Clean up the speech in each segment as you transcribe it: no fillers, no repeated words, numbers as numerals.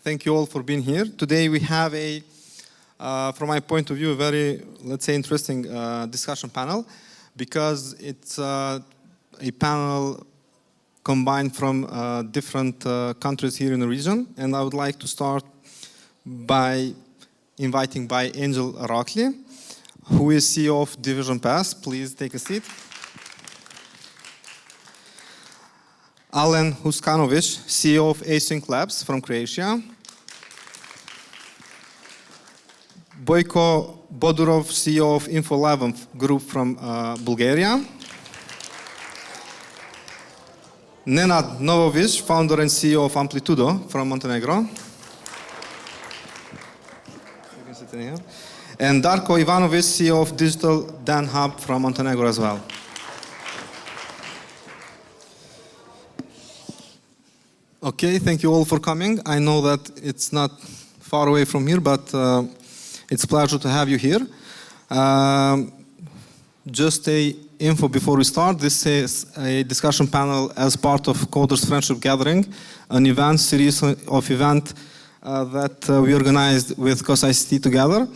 Thank you all for being here. Today we have from my point of view, a very, let's say, interesting discussion panel, because it's a panel combined from different countries here in the region. And I would like to start by inviting Engjëll Rraklli, who is CEO of Division Pass. Please take a seat. Alen, Huskanović, CEO of Async Labs from Croatia. Boyko, Bodurov, CEO of Infoleven group from Bulgaria. Nenad, Novovic, founder and CEO of Amplitudo from Montenegro. You can sit in here. And Darko, Ivanovic, CEO of Digital Dan Hub from Montenegro as well. Okay, thank you all for coming. I know that it's not far away from here, but it's a pleasure to have you here. Just a info before we start. This is a discussion panel as part of Coders Friendship Gathering, an event series of events that we organized with COSICT together.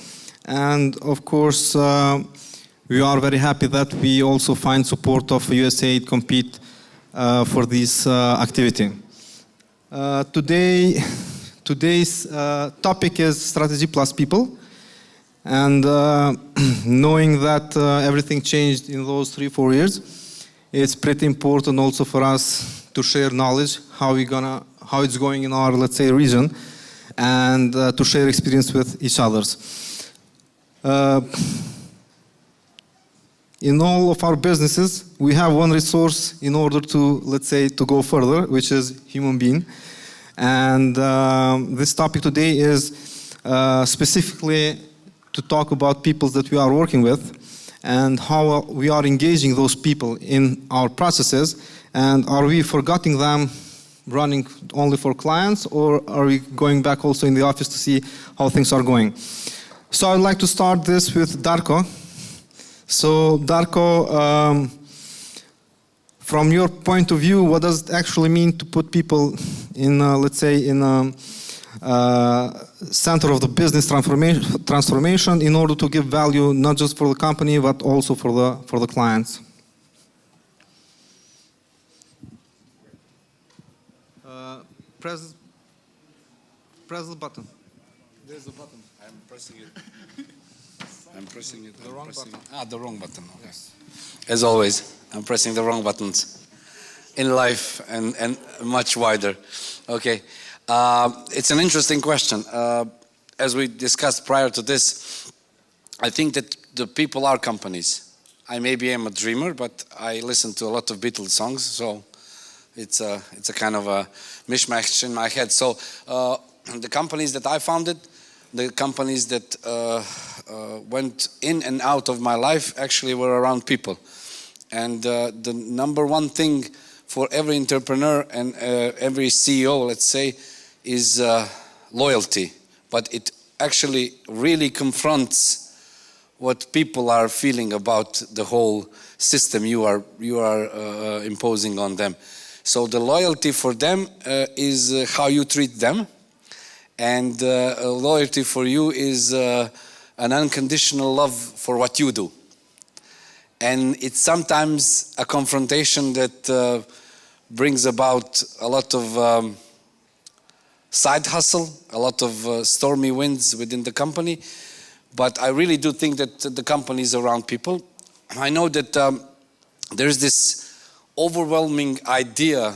And of course, we are very happy that we also find support of USAID Compete for this activity. Today's topic is strategy plus people, and knowing that everything changed in those 3-4 years, it's pretty important also for us to share knowledge how it's going in our, let's say, region, and to share experience with each others. In all of our businesses, we have one resource in order to, let's say, to go further, which is human being. And this topic today is specifically to talk about people that we are working with and how we are engaging those people in our processes, and are we forgetting them running only for clients, or are we going back also in the office to see how things are going? So I'd like to start this with Darko. So Darko, from your point of view, what does it actually mean to put people in, let's say, in a center of the business transformation in order to give value not just for the company but also for the clients? Press the button. There's a button. I'm pressing it. I'm pressing it. The wrong button. The wrong button. Okay. Yes. As always, I'm pressing the wrong buttons in life and much wider. Okay. It's an interesting question. As we discussed prior to this, I think that the people are companies. I maybe am a dreamer, but I listen to a lot of Beatles songs, so it's a kind of a mishmash in my head. So the companies that I founded, the companies that went in and out of my life actually were around people. And the number one thing for every entrepreneur and every CEO, let's say, is loyalty. But it actually really confronts what people are feeling about the whole system you are imposing on them. So the loyalty for them is how you treat them. And loyalty for you is an unconditional love for what you do. And it's sometimes a confrontation that brings about a lot of side hustle, a lot of stormy winds within the company. But I really do think that the company is around people. I know that there's this overwhelming idea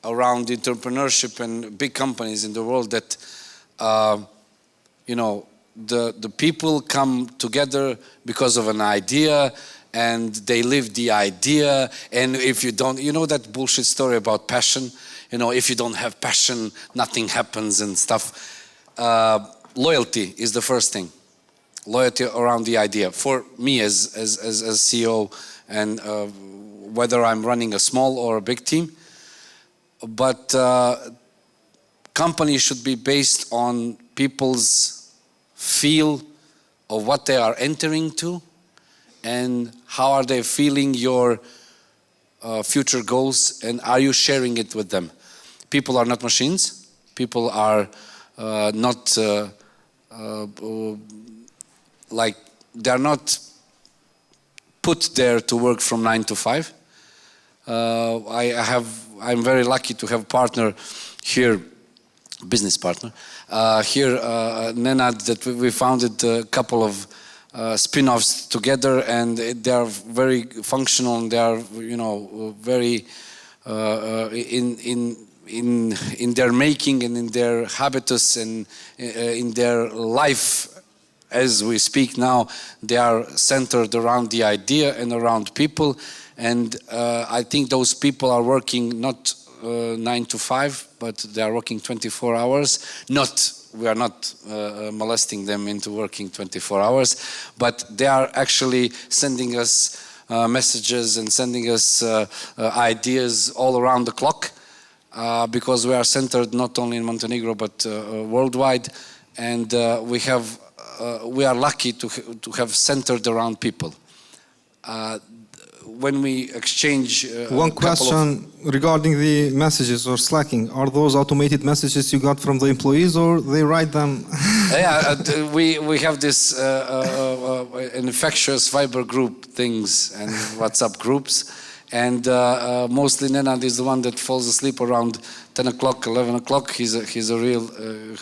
around entrepreneurship and big companies in the world that the people come together because of an idea, and they live the idea. And if you don't, that bullshit story about passion, if you don't have passion, nothing happens and stuff. Loyalty is the first thing. Loyalty around the idea. For me as CEO, and whether I'm running a small or a big team, but companies should be based on people's feel of what they are entering to, and how are they feeling your future goals, and are you sharing it with them? People are not machines. People are not like they're not put there to work from 9 to 5. I'm very lucky to have a partner here, business partner here, Nenad, that we founded a couple of spin-offs together, and they are very functional. And they are, you know, very in their making and in their habitus and in their life. As we speak now, they are centered around the idea and around people. And I think those people are working not 9 to 5, but they are working 24 hours. We are not molesting them into working 24 hours, but they are actually sending us messages and sending us ideas all around the clock, because we are centered not only in Montenegro but worldwide, and we are lucky to have centered around people. When we exchange one question regarding the messages or slacking, are those automated messages you got from the employees, or they write them? Yeah, we have this infectious Viber group things and WhatsApp groups, and mostly Nenad is the one that falls asleep around 10 o'clock, 11 o'clock. He's a real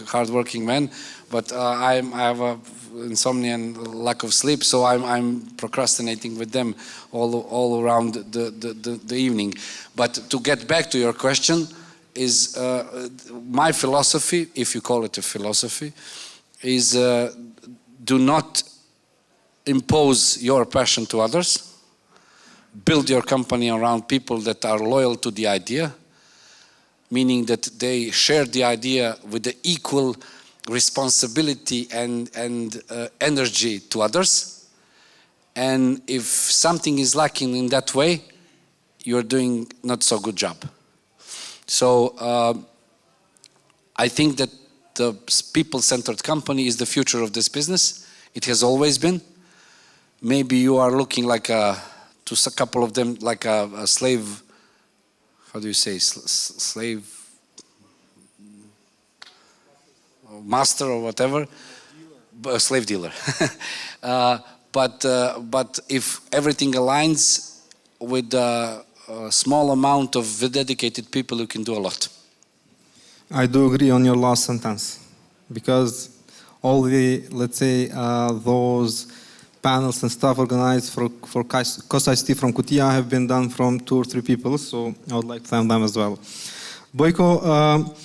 hard-working man, but I have insomnia and lack of sleep, so I'm procrastinating with them all around the evening. But to get back to your question, is my philosophy, if you call it a philosophy, is do not impose your passion to others. Build your company around people that are loyal to the idea, meaning that they share the idea with the equal responsibility and energy to others. And if something is lacking in that way, you're doing not so good job. So I think that the people-centered company is the future of this business. It has always been. Maybe you are looking like to a couple of them like a slave, how do you say, slave master or whatever, a slave dealer. But if everything aligns with a small amount of dedicated people, you can do a lot. I do agree on your last sentence, because all the, let's say, those panels and stuff organized for COSIT from Kutia have been done from 2 or 3 people, so I would like to thank them as well. Boyko,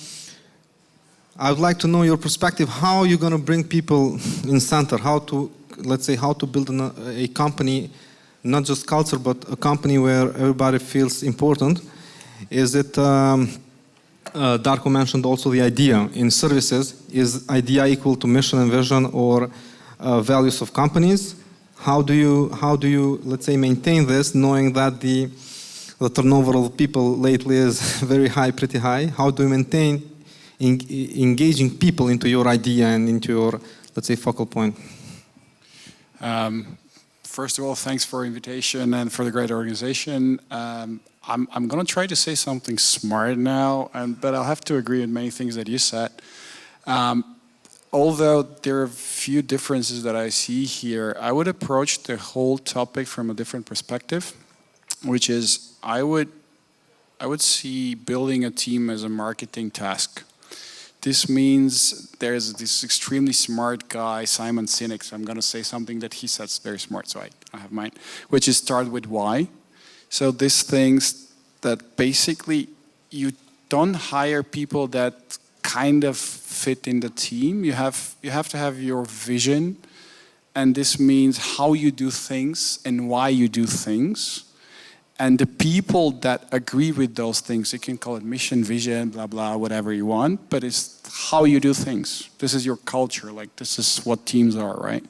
I would like to know your perspective. How are you going to bring people in center? How to, let's say, how to build a company, not just culture, but a company where everybody feels important? Is it, Darko mentioned also the idea in services. Is idea equal to mission and vision or values of companies? How do you, let's say, maintain this, knowing that the turnover of people lately is very high, pretty high? How do you maintain engaging people into your idea and into your, let's say, focal point? First of all, thanks for the invitation and for the great organization. I'm going to try to say something smart now, but I'll have to agree with many things that you said. Although there are a few differences that I see here, I would approach the whole topic from a different perspective, which is I would see building a team as a marketing task. This means there's this extremely smart guy, Simon Sinek. So I'm going to say something that he says very smart, so I have mine, which is start with why. So these things that basically you don't hire people that kind of fit in the team. You have to have your vision, and this means how you do things and why you do things. And the people that agree with those things, you can call it mission, vision, blah, blah, whatever you want, but it's how you do things. This is your culture, like this is what teams are, right?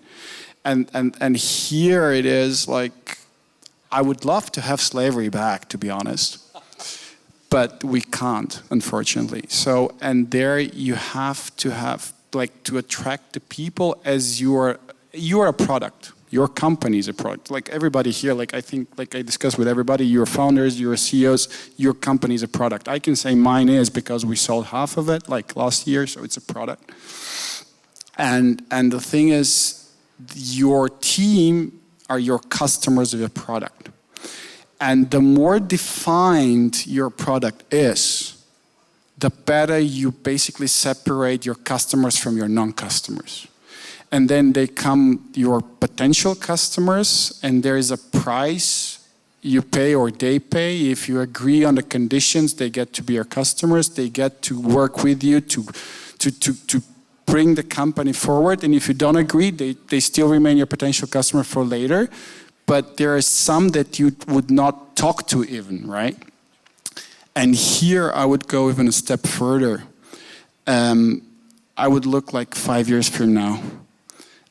And here it is like, I would love to have slavery back, to be honest. But we can't, unfortunately. So, and there you have, like, to attract the people as you are a product. Your company is a product. Like everybody here, like I think, like I discussed with everybody, your founders, your CEOs, your company is a product. I can say mine is because we sold half of it like last year, so it's a product. And the thing is, your team are your customers of your product. And the more defined your product is, the better you basically separate your customers from your non-customers. And then they come your potential customers, and there is a price you pay or they pay. If you agree on the conditions, they get to be your customers. They get to work with you to bring the company forward. And if you don't agree, they still remain your potential customer for later. But there are some that you would not talk to even, right? And here I would go even a step further. I would look like 5 years from now.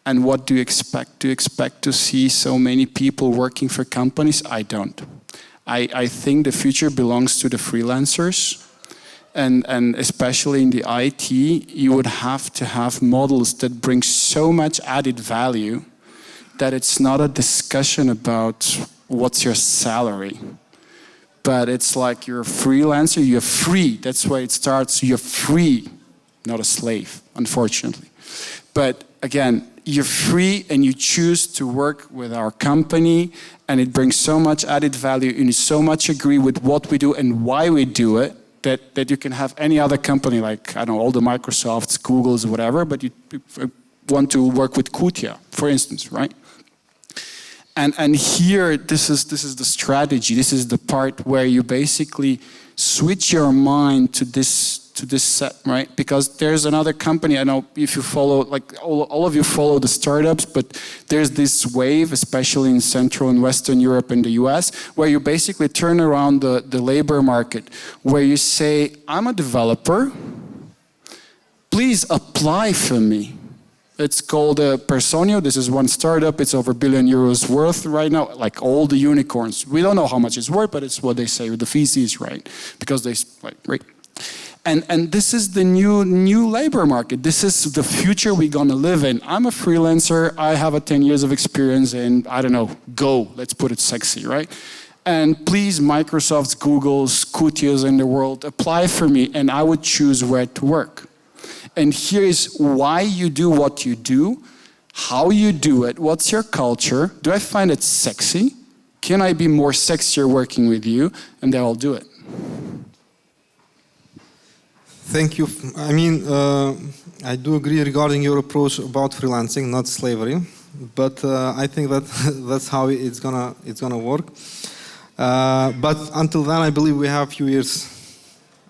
And what do you expect? Do you expect to see so many people working for companies? I don't. I think the future belongs to the freelancers. And especially in the IT, you would have to have models that bring so much added value that it's not a discussion about what's your salary. But it's like you're a freelancer, you're free. That's where it starts. You're free, not a slave, unfortunately. But again, you're free and you choose to work with our company, and it brings so much added value and you so much agree with what we do and why we do it that you can have any other company, like, I don't know, all the Microsofts, Googles, whatever, but you want to work with Kutia, for instance, right? And here, this is the strategy. This is the part where you basically switch your mind to this set, right? Because there's another company, I know if you follow, like all of you follow the startups, but there's this wave, especially in Central and Western Europe and the US, where you basically turn around the labor market, where you say, I'm a developer, please apply for me. It's called Personio. This is one startup. It's over €1 billion worth right now, like all the unicorns. We don't know how much it's worth, but it's what they say with the VCs, right? Because they, like, right? And this is the new labor market. This is the future we're gonna live in. I'm a freelancer. I have a 10 years of experience in, I don't know, Go. Let's put it sexy, right? And please, Microsoft's, Google's, Kutias in the world, apply for me, and I would choose where to work. And here is why you do what you do, how you do it, what's your culture, do I find it sexy? Can I be more sexier working with you? And then I'll do it. Thank you. I mean, I do agree regarding your approach about freelancing, not slavery, but I think that that's how it's gonna work. But until then, I believe we have a few years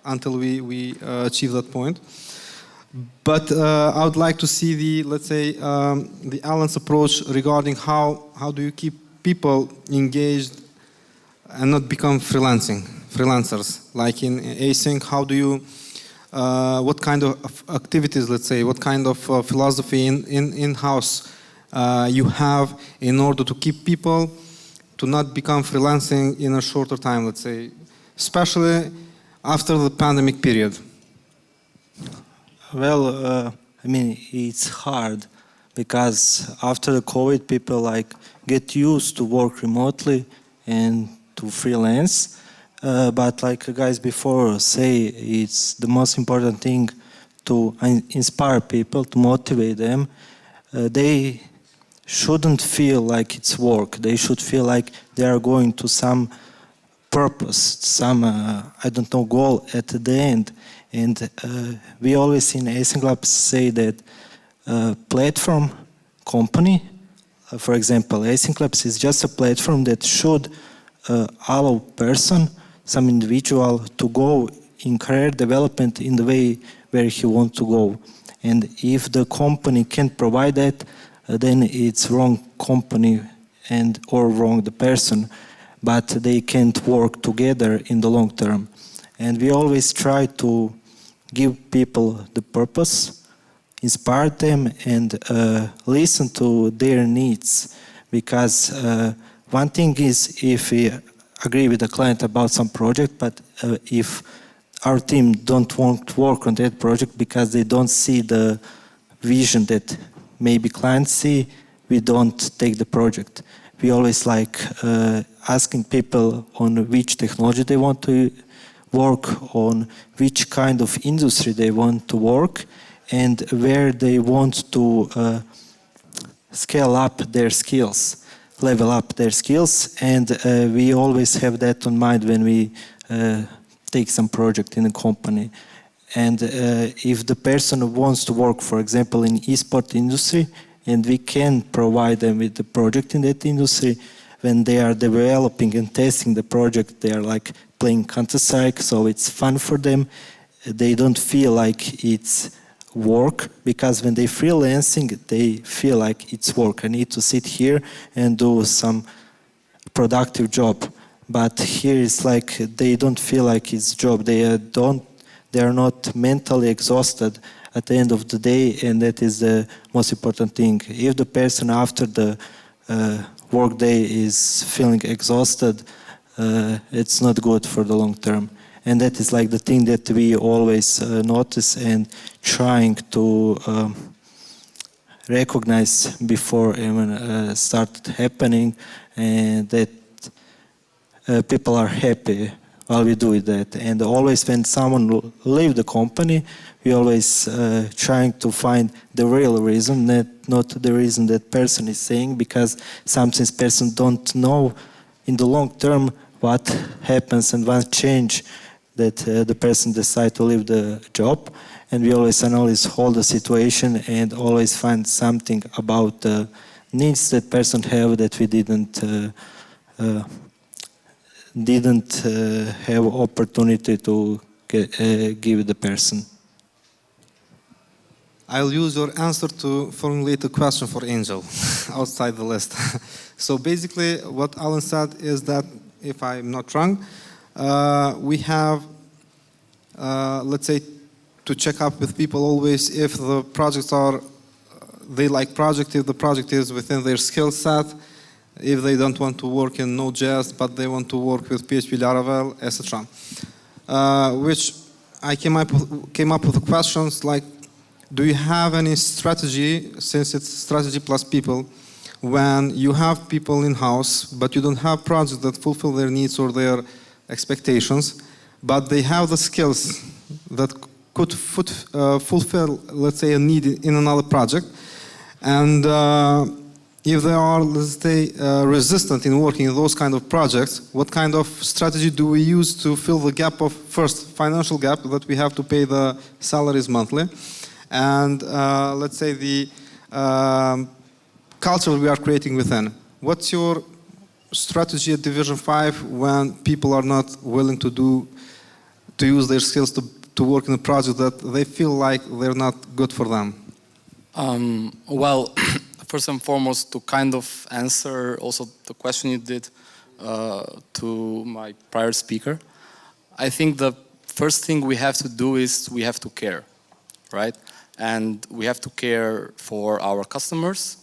until we achieve that point. But I would like to see the Alen's approach regarding how do you keep people engaged and not become freelancers. Like in Async, how do you, what kind of activities, let's say, what kind of philosophy in-house you have in order to keep people to not become freelancing in a shorter time, let's say, especially after the pandemic period? Well, I mean, it's hard because after the COVID, people like get used to work remotely and to freelance. But like guys before say, it's the most important thing to inspire people, to motivate them. They shouldn't feel like it's work. They should feel like they are going to some purpose, some, I don't know, goal at the end. And we always in Async Labs say that platform company, for example, Async Labs is just a platform that should allow person, some individual, to go in career development in the way where he wants to go. And if the company can't provide that, then it's wrong company and or wrong the person, but they can't work together in the long term. And we always try to give people the purpose, inspire them, and listen to their needs. Because one thing is if we agree with the client about some project, but if our team don't want to work on that project because they don't see the vision that maybe clients see, we don't take the project. We always like asking people on which technology they want to work, on which kind of industry they want to work, and where they want to scale up their skills, level up their skills, and we always have that on mind when we take some project in a company. And if the person wants to work, for example, in e-sport industry, and we can provide them with the project in that industry, when they are developing and testing the project, they are like playing Counter-Strike, so it's fun for them. They don't feel like it's work, because when they freelancing, they feel like it's work. I need to sit here and do some productive job. But here it's like they don't feel like it's job. They are not mentally exhausted at the end of the day, and that is the most important thing. If the person after the work day is feeling exhausted, it's not good for the long term. And that is like the thing that we always notice and trying to recognize before even started happening, and that people are happy while we do that. And always when someone leave the company, we always trying to find the real reason, not the reason that person is saying, because sometimes person don't know in the long term what happens and what change that the person decide to leave the job. And we always analyze whole the situation and always find something about the needs that person have that we didn't have opportunity to give the person. I'll use your answer to formulate a question for Engjëll outside the list. So basically what Alen said is that, if I'm not wrong, we have, let's say, to check up with people always if the projects are, they like project, if the project is within their skill set, if they don't want to work in Node.js, but they want to work with PHP Laravel, etc. Which I came up with the questions like, do you have any strategy, since it's strategy plus people, when you have people in-house, but you don't have projects that fulfill their needs or their expectations, but they have the skills that could fulfill, let's say, a need in another project, and if they are, let's say, resistant in working in those kind of projects, what kind of strategy do we use to fill the gap of, first, financial gap, that we have to pay the salaries monthly, and let's say the culture we are creating within? What's your strategy at Division 5 when people are not willing to use their skills to work in a project that they feel like they're not good for them? Well, first and foremost, to kind of answer also the question you did to my prior speaker, I think the first thing we have to do is we have to care, right? And we have to care for our customers,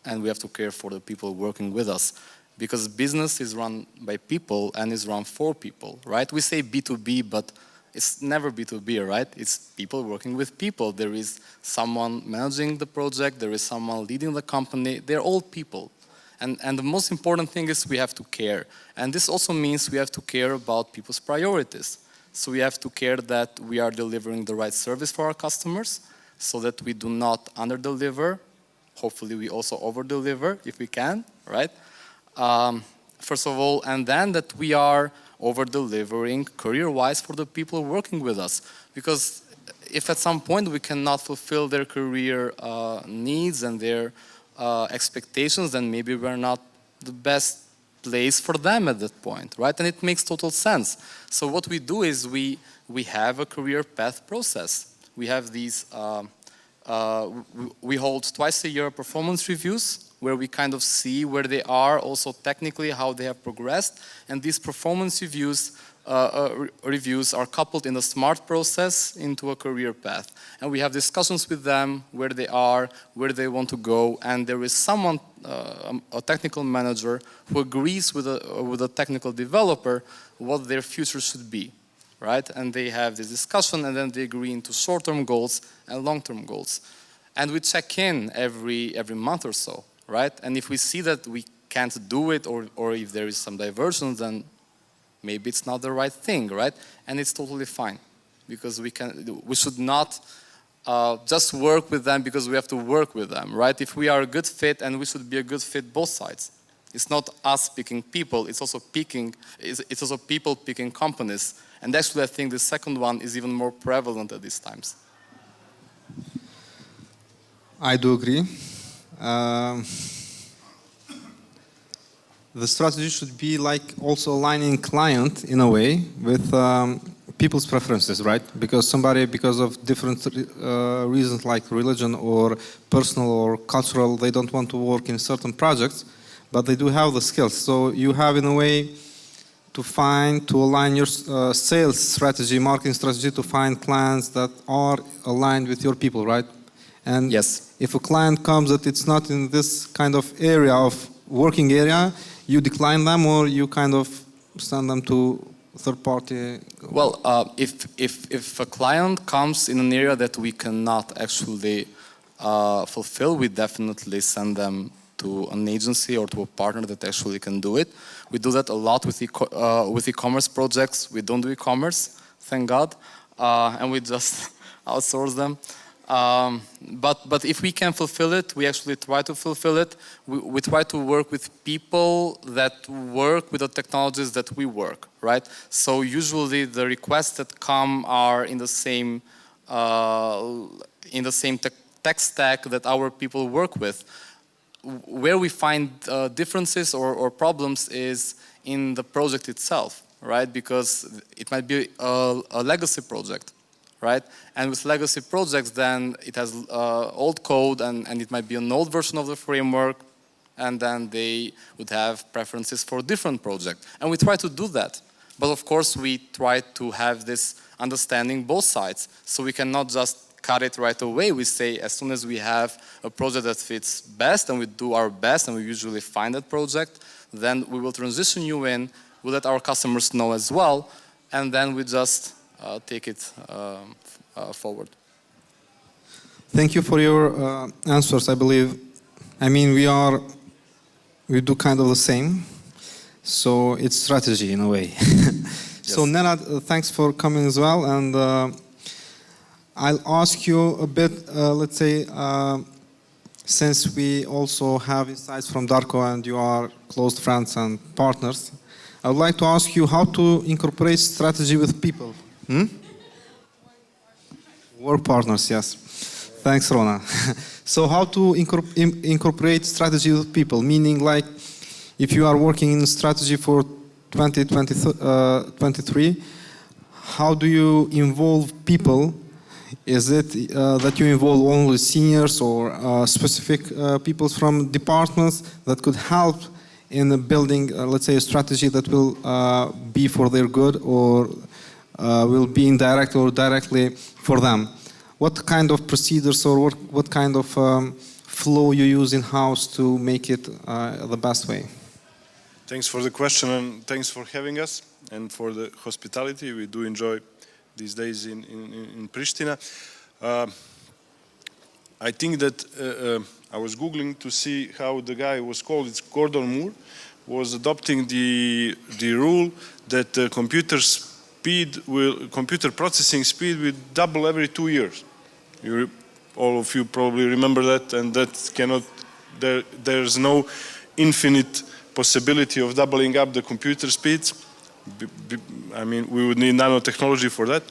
and we have to care for the people working with us. Because business is run by people and is run for people, right? We say B2B, but it's never B2B, right? It's people working with people. There is someone managing the project, there is someone leading the company. They're all people. And the most important thing is we have to care. And this also means we have to care about people's priorities. So we have to care that we are delivering the right service for our customers, so that we do not under-deliver. Hopefully we also over-deliver if we can, right? First of all, and then that we are over-delivering career-wise for the people working with us. Because if at some point we cannot fulfill their career needs and their expectations, then maybe we're not the best place for them at that point, right? And it makes total sense. So what we do is we have a career path process. We have these, we hold twice a year performance reviews, where we kind of see where they are, also technically how they have progressed. And these performance reviews are coupled in a SMART process into a career path. And we have discussions with them, where they are, where they want to go, and there is someone, a technical manager, who agrees with a technical developer what their future should be, right? And they have this discussion, and then they agree into short-term goals and long-term goals. And we check in every month or so, right? And if we see that we can't do it, or if there is some diversion, then maybe it's not the right thing, right? And it's totally fine, because we should not just work with them because we have to work with them, right? If we are a good fit, and we should be a good fit both sides. It's not us picking people, it's also people picking companies. And actually I think the second one is even more prevalent at these times. I do agree. The strategy should be like also aligning client in a way with people's preferences, right? Because somebody, because of different reasons like religion or personal or cultural, they don't want to work in certain projects, but they do have the skills. So you have in a way to align your sales strategy, marketing strategy to find clients that are aligned with your people, right? And yes, if a client comes that it's not in this kind of area of working area, you decline them or you kind of send them to third party? Well, if a client comes in an area that we cannot actually fulfill, we definitely send them to an agency or to a partner that actually can do it. We do that a lot with e-commerce projects. We don't do e-commerce, thank God, and we just outsource them. But if we can fulfill it, we actually try to fulfill it. We try to work with people that work with the technologies that we work, right? So usually the requests that come are in the same tech stack that our people work with. Where we find differences or problems is in the project itself, right? Because it might be a legacy project, right? And with legacy projects, then it has old code and it might be an old version of the framework, and then they would have preferences for a different project. And we try to do that. But of course, we try to have this understanding both sides. So we cannot just cut it right away. We say as soon as we have a project that fits best and we do our best and we usually find that project, then we will transition you in, we'll let our customers know as well, and then we just take it forward. Thank you for your answers, I believe. I mean, we do kind of the same. So it's strategy in a way. Yes. So Nenad, thanks for coming as well. And I'll ask you a bit, let's say, since we also have insights from Darko and you are close friends and partners, I would like to ask you how to incorporate strategy with people. Work partners, yes. Thanks, Rona. So how to incorporate strategy with people, meaning like if you are working in strategy for 2023, how do you involve people? Is it that you involve only seniors or specific people from departments that could help in building, let's say, a strategy that will be for their good or will be indirect or directly for them? What kind of procedures or what kind of flow you use in-house to make it the best way? Thanks for the question and thanks for having us and for the hospitality. We do enjoy these days in Pristina. I think that I was Googling to see how the guy was called. It's Gordon Moore, was adopting the rule that computer processing speed will double every 2 years. All of you probably remember that, and that cannot. There's no infinite possibility of doubling up the computer speeds. I mean, we would need nanotechnology for that.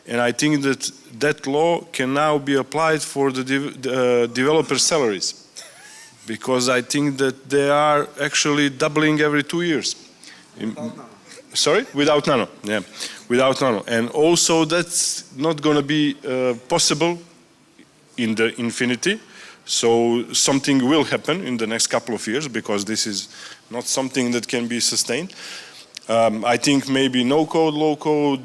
And I think that that law can now be applied for the developer salaries. Because I think that they are actually doubling every 2 years. Sorry? Without nano, yeah. Without nano. And also that's not going to be possible in the infinity. So something will happen in the next couple of years because this is not something that can be sustained. I think maybe no code, low code,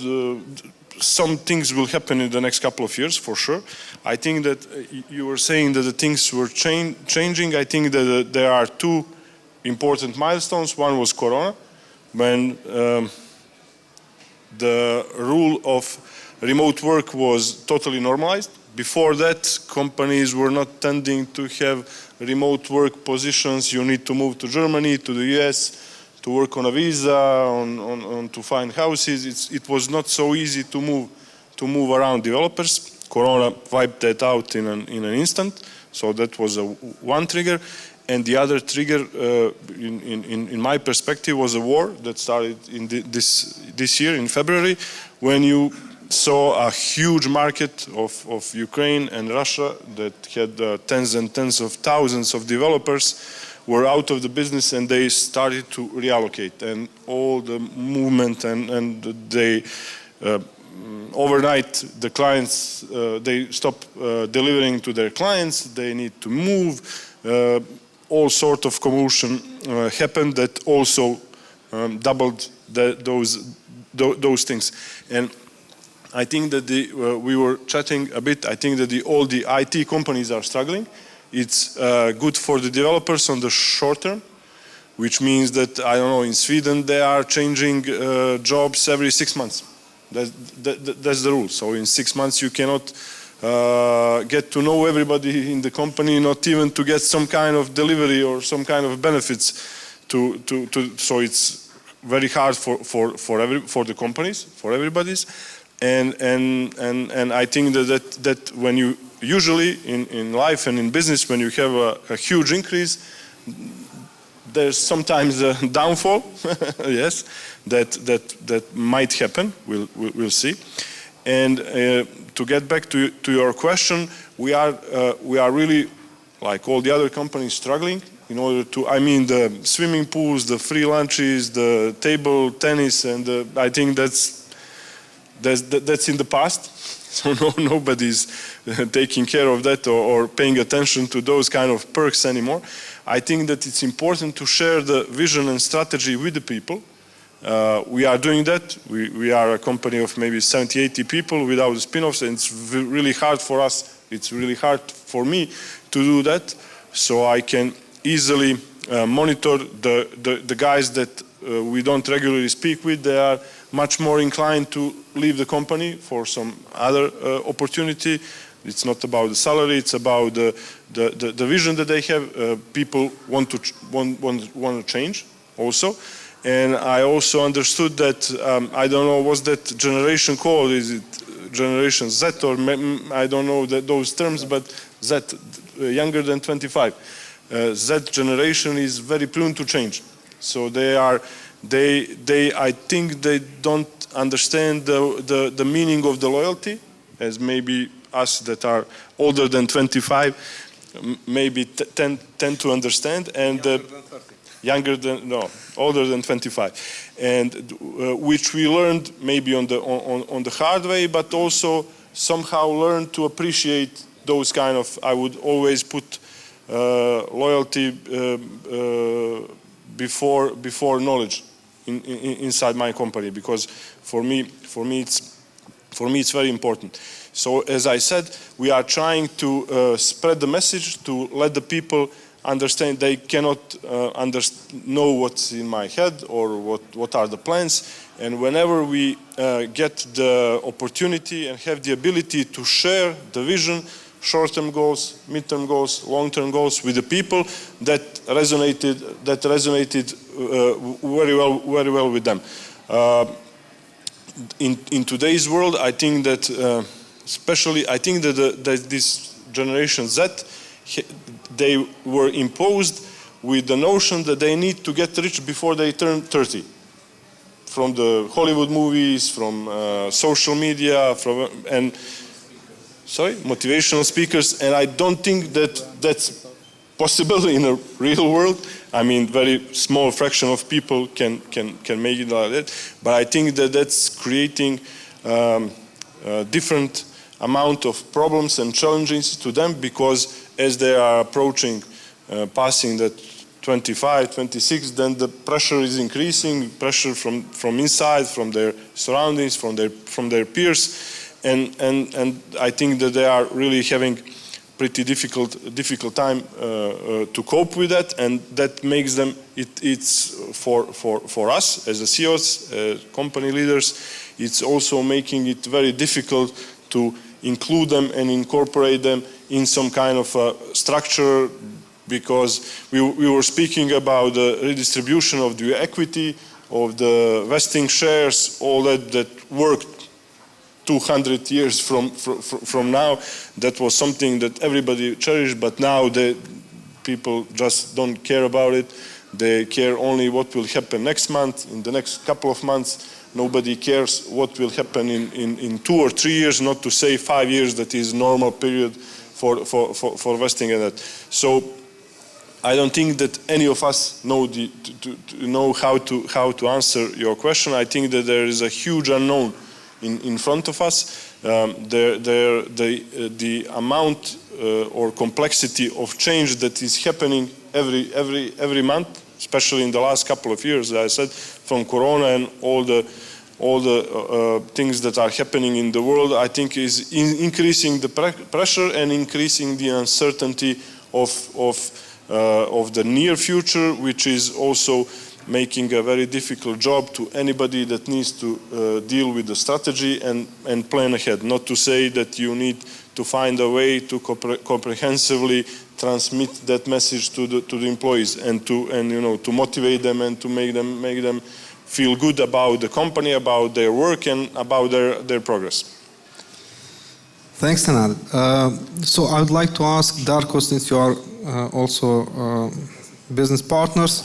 some things will happen in the next couple of years for sure. I think that you were saying that the things were changing. I think that there are two important milestones. One was Corona, when the rule of remote work was totally normalized. Before that, companies were not tending to have remote work positions. You need to move to Germany, to the US, to work on a visa, to find houses. It was not so easy to move around developers. Corona wiped that out in an instant. So that was one trigger. And the other trigger, in my perspective, was a war that started in this year, in February, when you saw a huge market of Ukraine and Russia that had tens and tens of thousands of developers were out of the business, and they started to reallocate. And all the movement and they overnight, the clients, they stop delivering to their clients, they need to move. All sort of commotion happened that also doubled those things. And I think that we were chatting a bit. I think that all the IT companies are struggling. It's good for the developers on the short term, which means that, I don't know, in Sweden they are changing jobs every 6 months. That's the rule. So in 6 months you cannot get to know everybody in the company, not even to get some kind of delivery or some kind of benefits. So it's very hard for the companies, for everybody's. And I think that when you usually in life and in business, when you have a huge increase, there's sometimes a downfall. Yes, that might happen. We'll see. And to get back to your question, we are really, like all the other companies, struggling in order to. I mean, the swimming pools, the free lunches, the table tennis, and I think that's in the past. So nobody's taking care of that or paying attention to those kind of perks anymore. I think that it's important to share the vision and strategy with the people. We are doing that. We are a company of maybe 70, 80 people without the spin-offs, and it's really hard for us. It's really hard for me to do that. So I can easily monitor the guys that we don't regularly speak with. They are much more inclined to leave the company for some other opportunity. It's not about the salary, it's about the vision that they have. People want to change also. And I also understood that, I don't know, what's that generation called? Is it Generation Z or I don't know those terms, but Z, younger than 25. Z generation is very prone to change. So I think they don't understand the meaning of the loyalty, as maybe us that are older than 25 maybe tend to understand, and older than 25, and which we learned maybe on the hard way, but also somehow learned to appreciate those kind of. I would always put loyalty before knowledge inside my company, because for me it's very important. So as I said, we are trying to spread the message to let the people understand. They cannot know what's in my head or what are the plans. And whenever we get the opportunity and have the ability to share the vision, short-term goals, mid-term goals, long-term goals with the people, that resonated very well with them. In today's world, I think that especially, I think that this Generation Z, they were imposed with the notion that they need to get rich before they turn 30. From the Hollywood movies, from social media, motivational speakers, and I don't think that that's possible in a real world. I mean, very small fraction of people can make it like that. But I think that that's creating different amount of problems and challenges to them, because as they are approaching, passing that 25, 26, then the pressure is increasing, pressure from inside, from their surroundings, from their peers. And I think that they are really having pretty difficult time to cope with that, and that makes them. It's for us as the CEOs, company leaders. it's also making it very difficult to include them and incorporate them in some kind of structure, because we were speaking about the redistribution of the equity, of the vesting shares, all that worked 200 years from now. That was something that everybody cherished, but now people just don't care about it. They care only what will happen next month, in the next couple of months. Nobody cares what will happen in 2 or 3 years, not to say 5 years, that is normal period for vesting in that. So I don't think that any of us know how to answer your question. I think that there is a huge unknown in front of us. The amount or complexity of change that is happening every month, especially in the last couple of years, as I said, from Corona and all the things that are happening in the world, I think is increasing the pressure and increasing the uncertainty of the near future, which is also making a very difficult job to anybody that needs to deal with the strategy and plan ahead. Not to say that you need to find a way to comprehensively transmit that message to the employees and to motivate them and to make them feel good about the company, about their work, and about their progress. Thanks, Nenad. So I would like to ask Darko, since you are also business partners,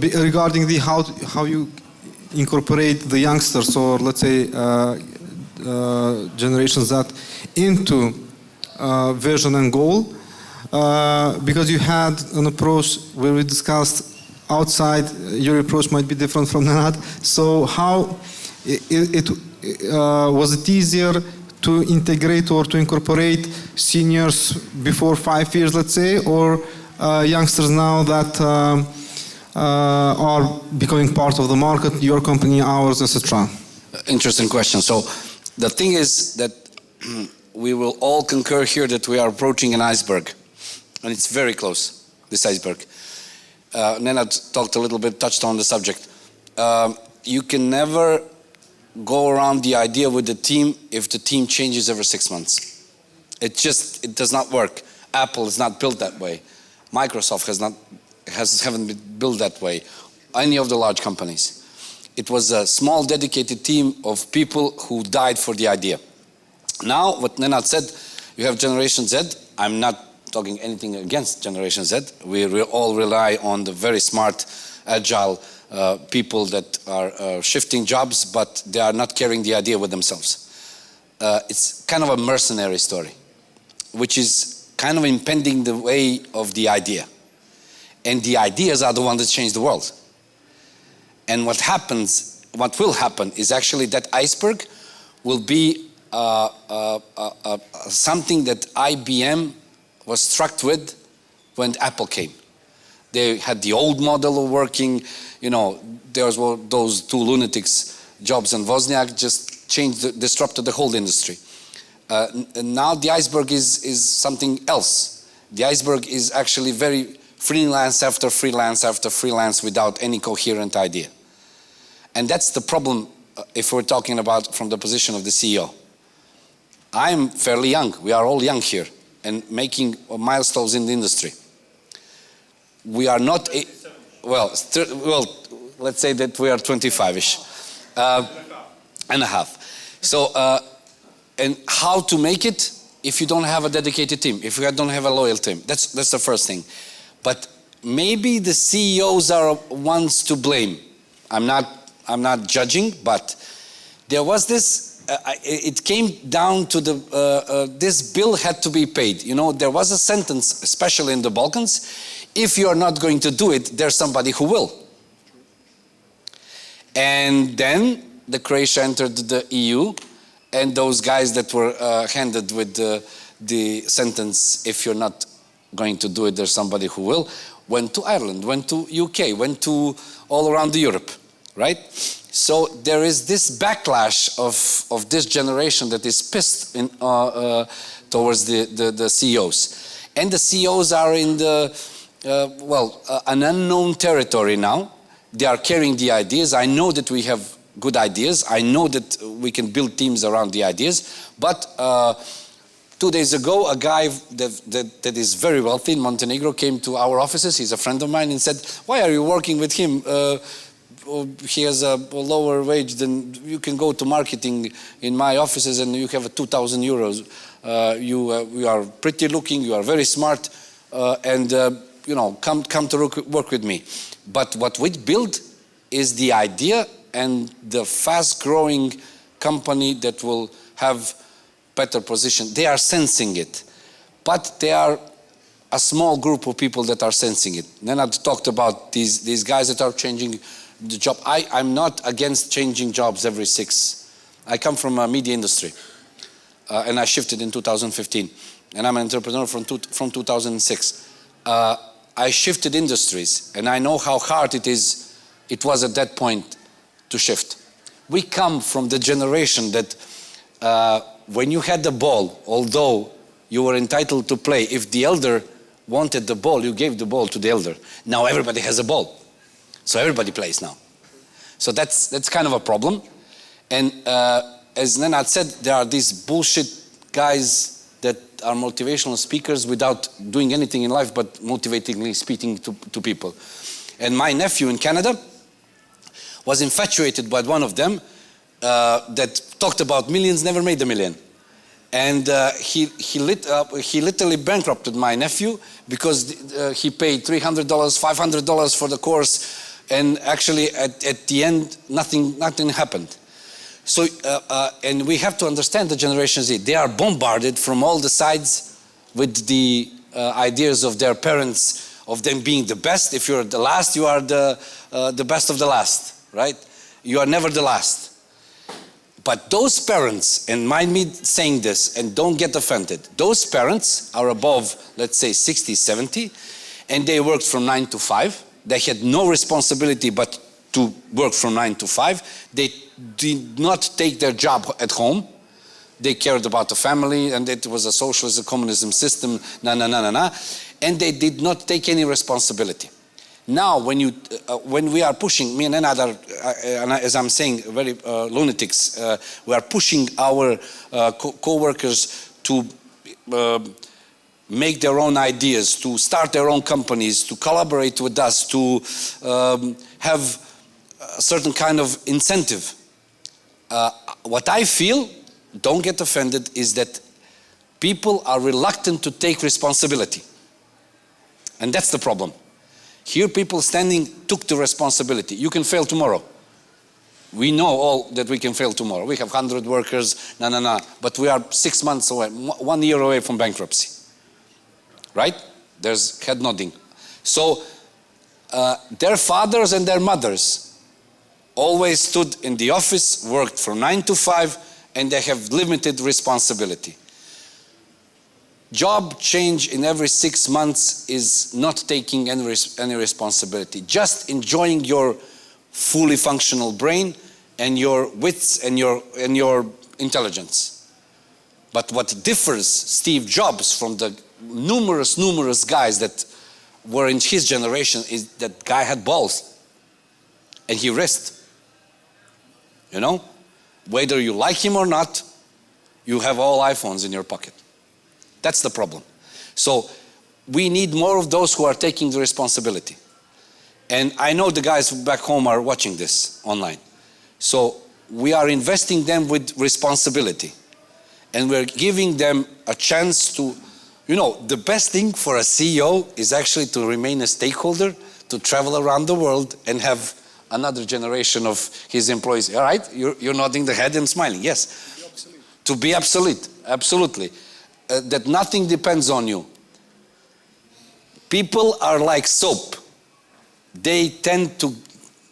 regarding how you incorporate the youngsters, or let's say Generation Z, into vision and goal, because you had an approach where we discussed outside, your approach might be different from Nenad. So how was it easier to integrate or to incorporate seniors before 5 years, let's say, or youngsters now that are becoming part of the market, your company, ours, etc.? Interesting question. So the thing is that we will all concur here that we are approaching an iceberg, and it's very close, this iceberg. Nenad talked a little bit, touched on the subject. You can never go around the idea with the team if the team changes every 6 months. It does not work. Apple is not built that way. Microsoft haven't been built that way. Any of the large companies. It was a small dedicated team of people who died for the idea. Now, what Nenad said, you have Generation Z. I'm not talking anything against Generation Z. We all rely on the very smart, agile people that are shifting jobs, but they are not carrying the idea with themselves. It's kind of a mercenary story, which is kind of impending the way of the idea. And the ideas are the ones that change the world. And what will happen is actually that iceberg will be something that IBM was struck with when Apple came. They had the old model of working, there was those two lunatics, Jobs and Wozniak, just disrupted the whole industry. And now the iceberg is something else. The iceberg is actually very freelance after freelance after freelance without any coherent idea. And that's the problem if we're talking about from the position of the CEO. I'm fairly young. We are all young here and making milestones in the industry. We are not, let's say that we are 25-ish and a half. So, and how to make it if you don't have a dedicated team, if you don't have a loyal team. That's the first thing. But maybe the CEOs are ones to blame. I'm not judging, but there was this, it came down to this bill had to be paid. There was a sentence, especially in the Balkans, if you're not going to do it, there's somebody who will. And then the Croatia entered the EU, and those guys that were handed with the sentence, if you're not going to do it, there's somebody who will, went to Ireland, went to UK, went to all around Europe, right? So there is this backlash of this generation that is pissed towards the CEOs. And the CEOs are in an unknown territory now, They are carrying the ideas. I know that we have good ideas. I know that we can build teams around the ideas. But 2 days ago, a guy that is very wealthy in Montenegro came to our offices. He's a friend of mine and said, why are you working with him? He has a lower wage than you can go to marketing in my offices and you have 2,000 euros. You are pretty looking, you are very smart, and you know, come to work with me. But what we build is the idea and the fast-growing company that will have better position. They are sensing it, but they are a small group of people that are sensing it. Nenad talked about these guys that are changing the job. I'm not against changing jobs every 6. I come from a media industry, and I shifted in 2015, and I'm an entrepreneur from 2006. I shifted industries, and I know how hard it was at that point to shift. We come from the generation that when you had the ball, although you were entitled to play, if the elder wanted the ball, you gave the ball to the elder. Now everybody has a ball, so everybody plays now. So that's kind of a problem. And as Nenad said, there are these bullshit guys that are motivational speakers without doing anything in life but motivatingly speaking to people. And my nephew in Canada was infatuated by one of them that talked about millions, never made a million. And he literally bankrupted my nephew because he paid $300, $500 for the course, and actually at the end nothing happened. So, and we have to understand the Generation Z. They are bombarded from all the sides with the ideas of their parents, of them being the best. If you're the last, you are the best of the last, right? You are never the last. But those parents, and mind me saying this, and don't get offended, those parents are above, let's say, 60, 70, and they worked from 9 to 5. They had no responsibility but to work from 9 to 5. They did not take their job at home. They cared about the family, and it was a socialist communism system, and they did not take any responsibility. Now, when we are pushing, me and Nenad are, as I'm saying, very lunatics, we are pushing our co-workers to make their own ideas, to start their own companies, to collaborate with us, to have a certain kind of incentive. What I feel, don't get offended, is that people are reluctant to take responsibility. And that's the problem. Here people standing took the responsibility. You can fail tomorrow. We know all that we can fail tomorrow. We have 100 workers, but we are 6 months away, 1 year away from bankruptcy. Right? There's head nodding. So their fathers and their mothers always stood in the office, worked from 9 to 5, and they have limited responsibility. Job change in every 6 months is not taking any responsibility. Just enjoying your fully functional brain and your wits and your intelligence. But what differs Steve Jobs from the numerous guys that were in his generation is that guy had balls and he risked. You know, whether you like him or not, you have all iPhones in your pocket. That's the problem. So we need more of those who are taking the responsibility. And I know the guys back home are watching this online. So we are investing them with responsibility. And we're giving them a chance to, you know, the best thing for a CEO is actually to remain a stakeholder, to travel around the world and have another generation of his employees. All right? You're nodding the head and smiling. Yes. To be obsolete. Absolutely. That nothing depends on you. People are like soap. They tend to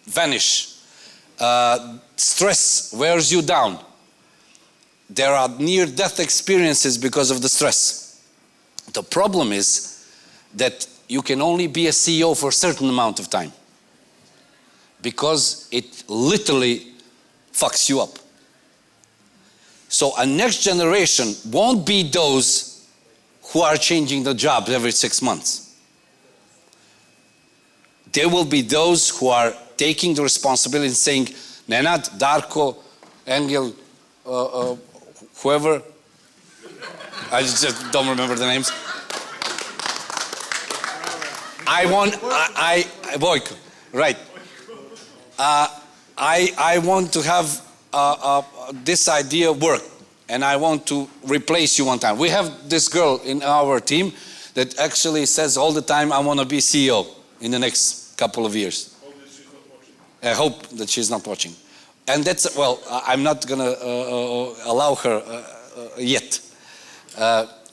vanish. Stress wears you down. There are near-death experiences because of the stress. The problem is that you can only be a CEO for a certain amount of time because it literally fucks you up. So a next generation won't be those who are changing the job every 6 months. There will be those who are taking the responsibility and saying, Nenad, Darko, Engjëll, whoever, I just don't remember the names. Boyko, right. I want to have this idea work, and I want to replace you one time. We have this girl in our team that actually says all the time, I want to be CEO in the next couple of years. I hope that she's not watching. And that's, well, I'm not going to allow her yet.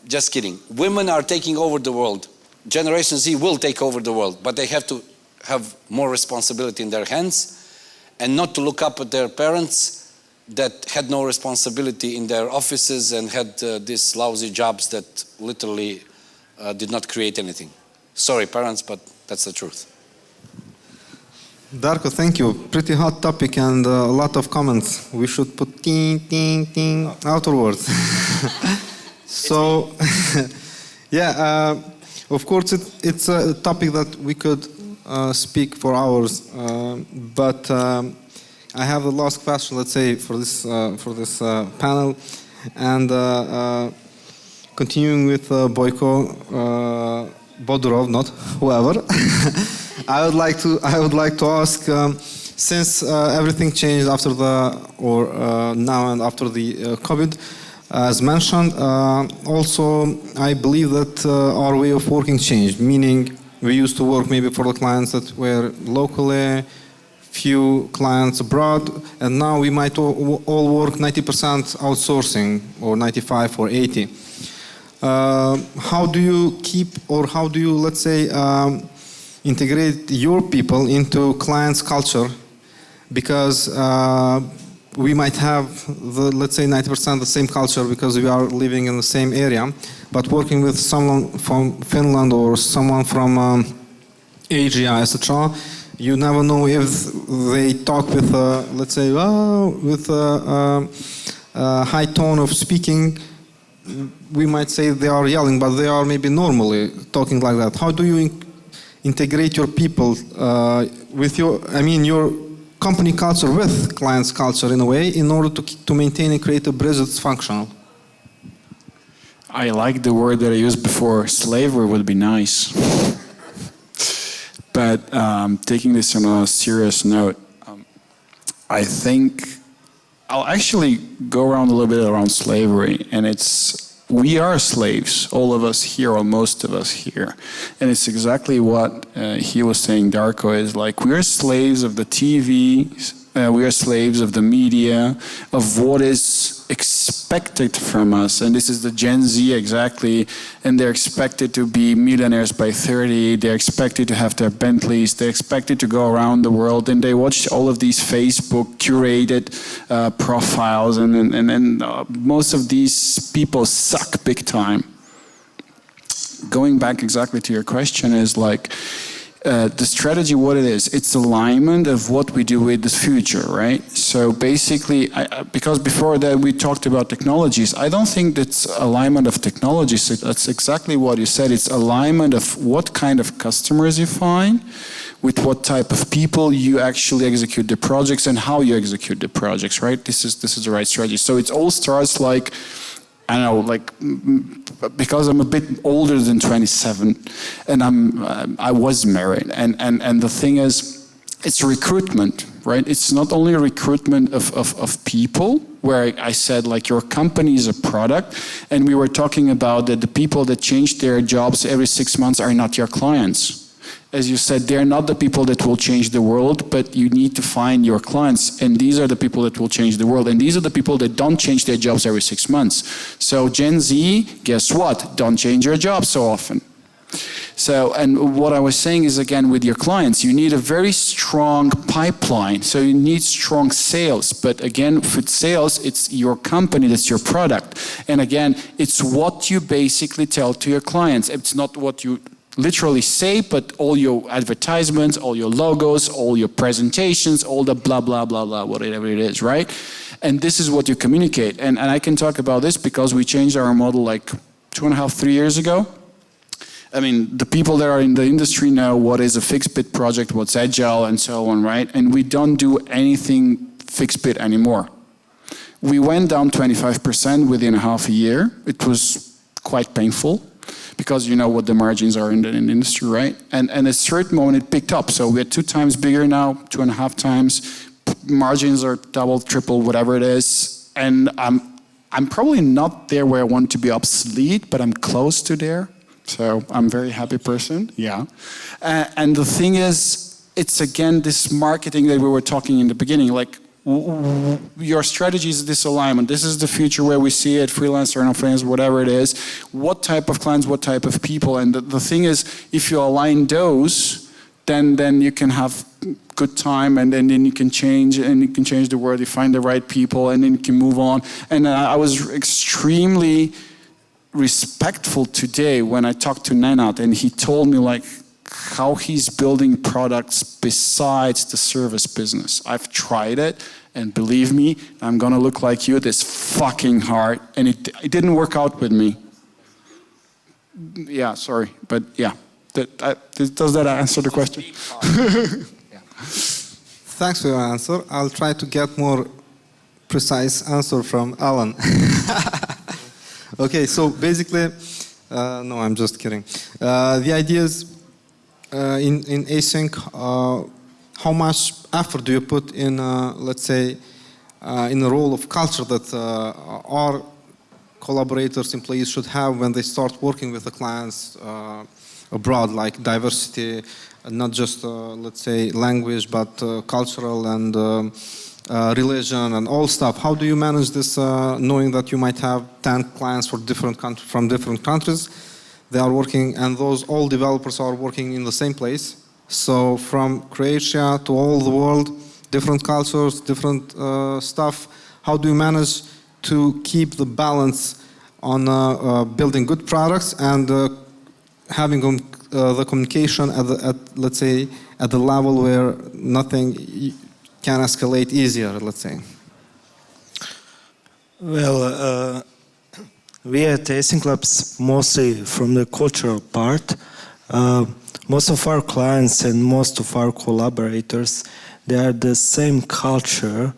Just kidding. Women are taking over the world. Generation Z will take over the world, but they have to have more responsibility in their hands and not to look up at their parents that had no responsibility in their offices and had these lousy jobs that literally did not create anything. Sorry, parents, but that's the truth. Darko, thank you. Pretty hot topic and a lot of comments. We should put ting, ting, ting afterwards. So, yeah, of course, it's a topic that we could speak for hours, but I have the last question, let's say, for this panel, and continuing with Boyko, Bodurov, not whoever. I would like to ask, since everything changed after now and after the COVID, as mentioned, also I believe that our way of working changed, meaning we used to work maybe for the clients that were locally, few clients abroad, and now we might all work 90% outsourcing, or 95 or 80. How do you keep, or how do you, let's say, integrate your people into clients' culture? Because we might have, let's say, 90% the same culture because we are living in the same area, but working with someone from Finland or someone from Asia, etc., you never know if they talk with, let's say, with a high tone of speaking. We might say they are yelling, but they are maybe normally talking like that. How do you integrate your people with your company culture with clients' culture in a way, in order to maintain and create a bridge that's functional? I like the word that I used before. Slavery would be nice. But taking this on a serious note, I think I'll actually go around a little bit around slavery, and we are slaves, all of us here, or most of us here. And it's exactly what he was saying, Darko, is like, we are slaves of the TV, we are slaves of the media, of what is expected from us. And this is the Gen Z exactly, and they're expected to be millionaires by 30, they're expected to have their Bentleys, they're expected to go around the world, and they watch all of these Facebook curated profiles, and most of these people suck big time. Going back exactly to your question is like, the strategy, what it is, it's alignment of what we do with the future, right? So basically, because before that we talked about technologies, I don't think that's alignment of technologies. That's exactly what you said. It's alignment of what kind of customers you find, with what type of people you actually execute the projects, and how you execute the projects, right? This is the right strategy. So it all starts like, I don't know, like, because I'm a bit older than 27, and I was married, and the thing is, it's recruitment, right? It's not only recruitment of people, where I said, like, your company is a product, and we were talking about that the people that change their jobs every 6 months are not your clients. As you said, they're not the people that will change the world, but you need to find your clients, and these are the people that will change the world, and these are the people that don't change their jobs every 6 months. So Gen Z, guess what? Don't change your job so often. So, and what I was saying is, again, with your clients, you need a very strong pipeline. So you need strong sales. But again, with sales, it's your company, that's your product. And again, it's what you basically tell to your clients. It's not what you literally say, but all your advertisements, all your logos, all your presentations, all the blah, blah, blah, blah, whatever it is, right? And this is what you communicate. And I can talk about this because we changed our model like 2.5, 3 years ago. I mean, the people that are in the industry know what is a fixed bid project, what's agile, and so on, right? And we don't do anything fixed bid anymore. We went down 25% within a half a year. It was quite painful because you know what the margins are in the industry, right? And at a certain moment it picked up. So we're 2 times bigger now, 2.5 times. Margins are double, triple, whatever it is. And I'm probably not there where I want to be obsolete, but I'm close to there. So I'm a very happy person, yeah. And the thing is, it's again this marketing that we were talking in the beginning, like your strategy is this alignment. This is the future where we see it, freelancer, no freelance, whatever it is. What type of clients, what type of people. And the thing is, if you align those, then you can have good time, and then you can change, the world. You find the right people, and then you can move on. And I was extremely respectful today when I talked to Nenad, and he told me like how he's building products besides the service business. I've tried it, and believe me, I'm gonna look like you. It's fucking hard, and it didn't work out with me. Yeah, sorry, but yeah. Does that answer the question? Thanks for your answer. I'll try to get more precise answer from Alen. Okay, so basically, no, I'm just kidding. The idea is in Async, how much effort do you put in, let's say, in the role of culture that our collaborators, employees should have when they start working with the clients abroad, like diversity, not just, let's say, language, but cultural and religion and all stuff. How do you manage this, knowing that you might have 10 clients from different countries? They are working, and all developers are working in the same place. So from Croatia to all the world, different cultures, different stuff. How do you manage to keep the balance on building good products and having the communication at let's say at the level where nothing can escalate easier, let's say? Well, we at Async Labs, mostly from the cultural part, most of our clients and most of our collaborators, they are the same culture,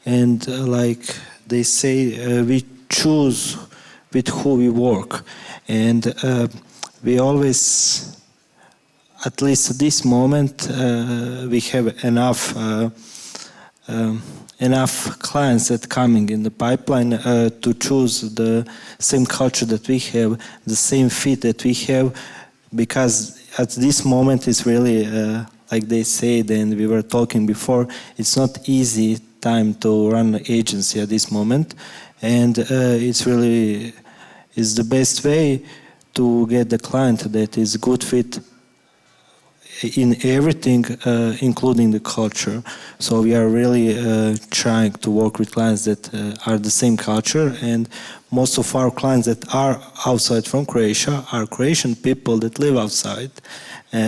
and like they say, we choose with who we work, and we always, at least at this moment, we have enough clients that coming in the pipeline to choose the same culture that we have, the same fit that we have, because at this moment it's really, like they said and we were talking before, it's not easy time to run an agency at this moment, and it's really is the best way to get the client that is good fit in everything, including the culture. So we are really trying to work with clients that are the same culture, and most of our clients that are outside from Croatia are Croatian people that live outside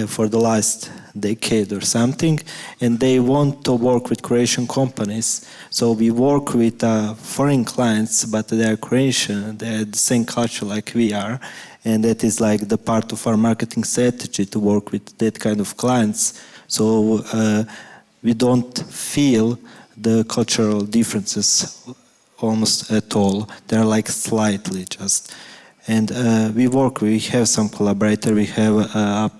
for the last decade or something, and they want to work with Croatian companies. So we work with foreign clients, but they are Croatian, they are the same culture like we are, and that is like the part of our marketing strategy to work with that kind of clients. So we don't feel the cultural differences almost at all. They're like slightly just. And we have some collaborators, we have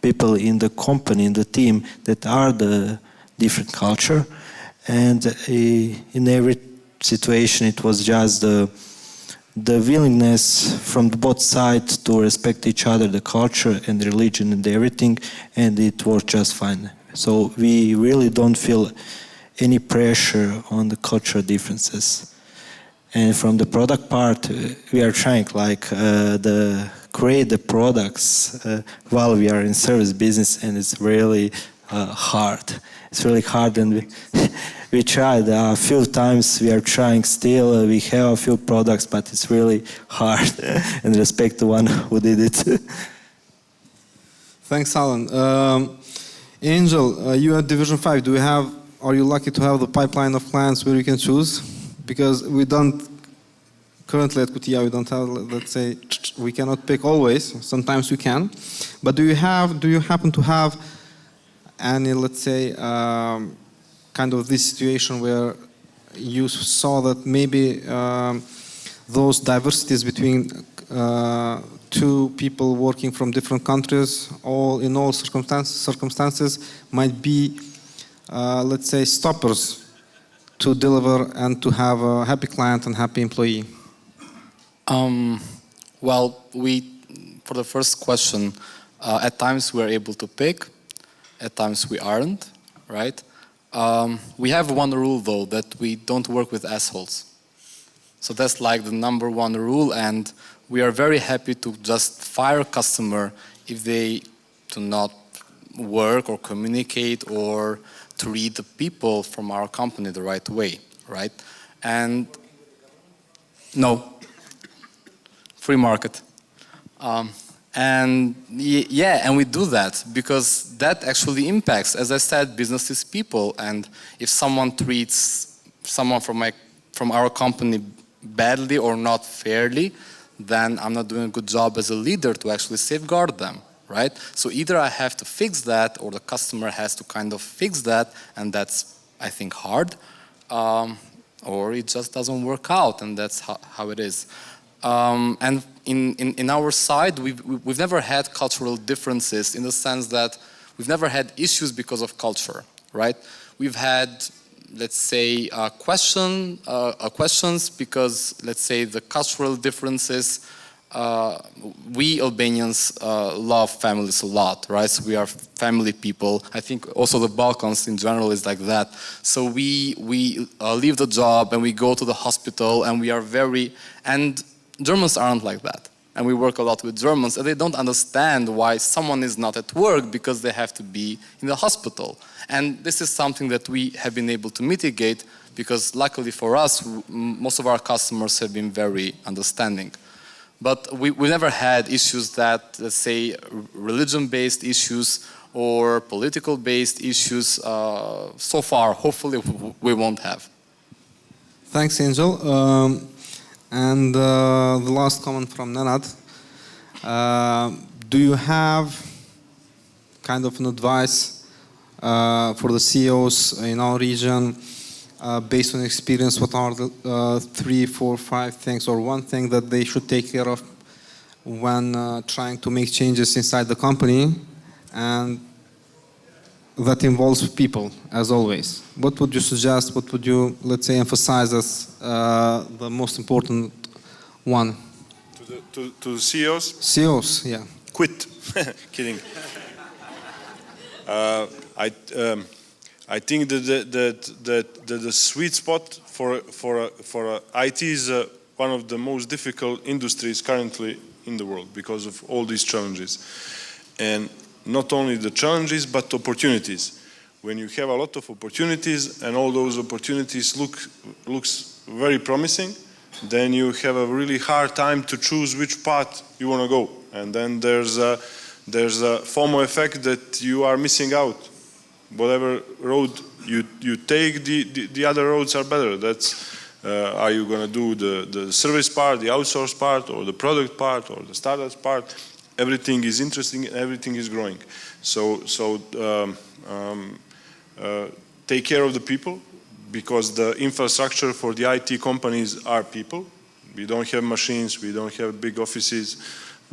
people in the company, in the team that are the different culture. And in every situation it was just the willingness from both sides to respect each other, the culture and the religion and everything, and it worked just fine. So we really don't feel any pressure on the cultural differences. And from the product part, we are trying create the products while we are in service business, and it's really hard. It's really hard, and we tried a few times. We are trying still. We have a few products, but it's really hard. And respect the one who did it. Thanks, Alen. Engjëll, you at Division 5. Are you lucky to have the pipeline of clients where you can choose? Because we don't currently at Kutia we don't have, let's say, we cannot pick always. Sometimes we can. But do you happen to have any, let's say, kind of this situation where you saw that maybe those diversities between two people working from different countries, in all circumstances, might be, let's say, stoppers to deliver and to have a happy client and happy employee? Well, for the first question, at times we're able to pick, at times we aren't, right? We have one rule though, that we don't work with assholes. So that's like the #1 rule, and we are very happy to just fire a customer if they do not work or communicate or treat the people from our company the right way, right? And no, free market. And we do that because that actually impacts, as I said, business is people, and if someone treats someone from our company badly or not fairly, then I'm not doing a good job as a leader to actually safeguard them, right? So either I have to fix that or the customer has to kind of fix that, and that's, I think, hard, or it just doesn't work out, and that's how it is. And in our side, we've never had cultural differences in the sense that we've never had issues because of culture, right? We've had, let's say, questions because, let's say, the cultural differences. We Albanians love families a lot, right? So we are family people. I think also the Balkans in general is like that. So we leave the job and we go to the hospital, and we are and Germans aren't like that. And we work a lot with Germans, and they don't understand why someone is not at work because they have to be in the hospital. And this is something that we have been able to mitigate because luckily for us, most of our customers have been very understanding. But we never had issues that, let's say, religion-based issues or political-based issues. So far, hopefully, we won't have. Thanks, Engjëll. And the last comment from Nenad. Do you have kind of an advice for the CEOs in our region based on experience? What are the 3, 4, 5 things or one thing that they should take care of when trying to make changes inside the company and that involves people, as always? What would you suggest? What would you, let's say, emphasize as the most important one? To the CEOs? CEOs, yeah. Quit. Kidding. I think that the sweet spot for IT is one of the most difficult industries currently in the world because of all these challenges. And not only the challenges, but opportunities. When you have a lot of opportunities and all those opportunities looks very promising, then you have a really hard time to choose which path you want to go. And then there's a FOMO effect that you are missing out. Whatever road you take, the other roads are better. That's are you going to do the service part, the outsource part, or the product part, or the startups part? Everything is interesting and everything is growing. So take care of the people, because the infrastructure for the IT companies are people. We don't have machines, we don't have big offices.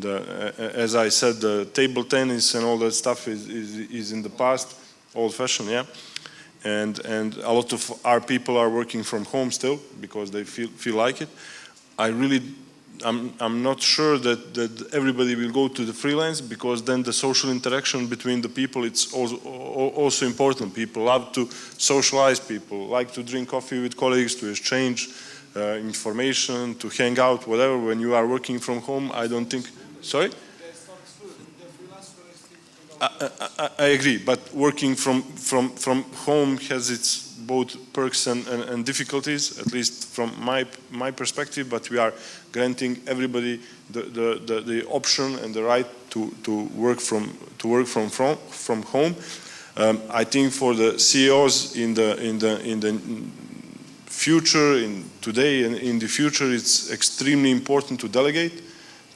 As I said, the table tennis and all that stuff is in the past, old-fashioned, yeah. And a lot of our people are working from home still because they feel like it. I'm not sure that everybody will go to the freelance, because then the social interaction between the people, it's also important. People love to socialize, people like to drink coffee with colleagues, to exchange information, to hang out, whatever. When you are working from home, I don't think... Sorry? I agree, but working from home has its both perks and difficulties, at least from my perspective. But we are granting everybody the option and the right to work from home. I think for the CEOs in the future, today and in the future, it's extremely important to delegate,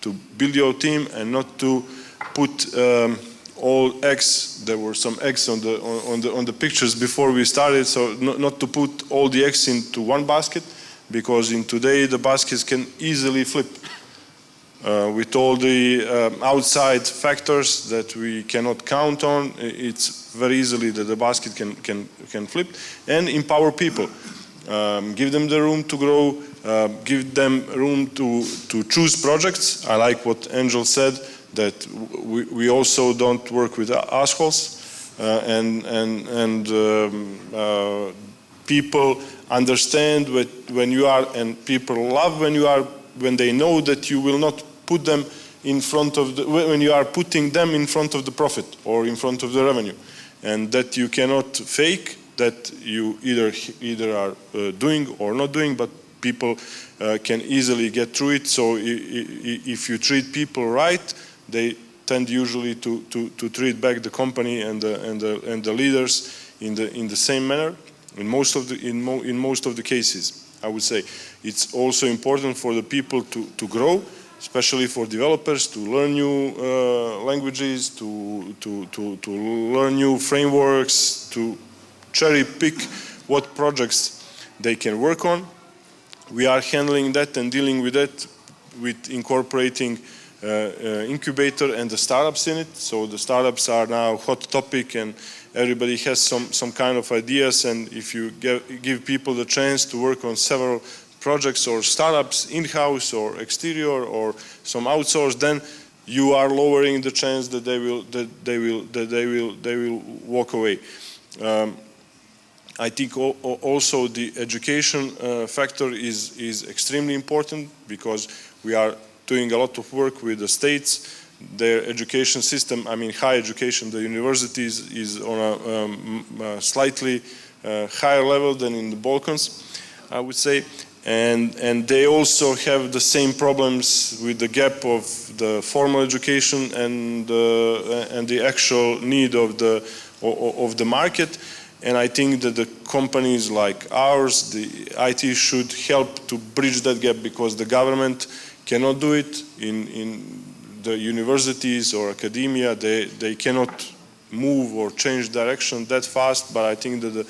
to build your team, and not to put all eggs. There were some eggs on the pictures before we started, so not to put all the eggs into one basket, because in today the baskets can easily flip. With all the outside factors that we cannot count on, it's very easily that the basket can flip. And empower people, give them the room to grow, give them room to choose projects. I like what Engjëll said, that we also don't work with assholes, and people understand when you are, and people love when they know that you will not put them in front of when you are putting them in front of the profit or in front of the revenue, and that you cannot fake that you either are doing or not doing, but people can easily get through it. So if you treat people right, they tend usually to treat back the company and the leaders in the same manner. In most of the cases, I would say it's also important for the people to grow, especially for developers, to learn new languages, to learn new frameworks, to cherry pick what projects they can work on. We are handling that and dealing with that with incorporating incubator and the startups in it. So the startups are now hot topic, and everybody has some kind of ideas, and if you give people the chance to work on several projects or startups in-house or exterior or some outsource, then you are lowering the chance that they will walk away. I think also the education factor is extremely important, because we are doing a lot of work with the states. Their education system, I mean higher education, the universities is on a slightly higher level than in the Balkans, I would say. And they also have the same problems with the gap of the formal education and the actual need of the market. And I think that the companies like ours, the IT, should help to bridge that gap, because the government cannot do it. In the universities or academia, they cannot move or change direction that fast, but I think that the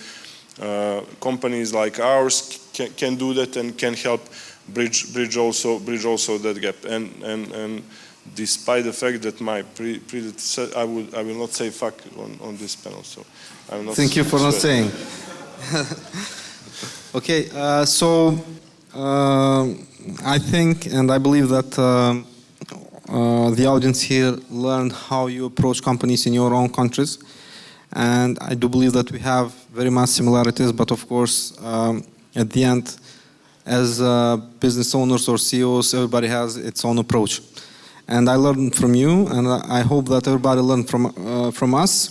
companies like ours can do that and can help bridge also that gap. And despite the fact that my predecessor, I will not say fuck on this panel, so I will not. Thank you for not saying. Okay, so I think and I believe that the audience here learned how you approach companies in your own countries, and I do believe that we have very much similarities, but of course at the end, as business owners or CEOs, everybody has its own approach. And I learned from you, and I hope that everybody learned from us.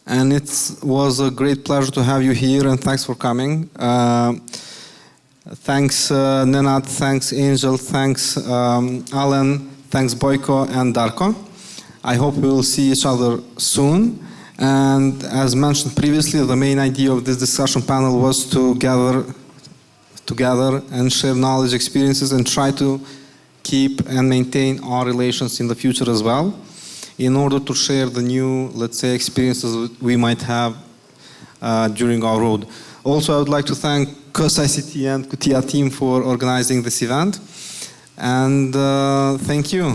And it was a great pleasure to have you here, and thanks for coming. Thanks Nenad, thanks Engjëll, thanks Alen, thanks Boyko and Darko. I hope we will see each other soon. And as mentioned previously, the main idea of this discussion panel was to gather together and share knowledge, experiences, and try to keep and maintain our relations in the future as well, in order to share the new, let's say, experiences we might have during our road. Also, I would like to thank ICT and Kutia team for organizing this event. And thank you.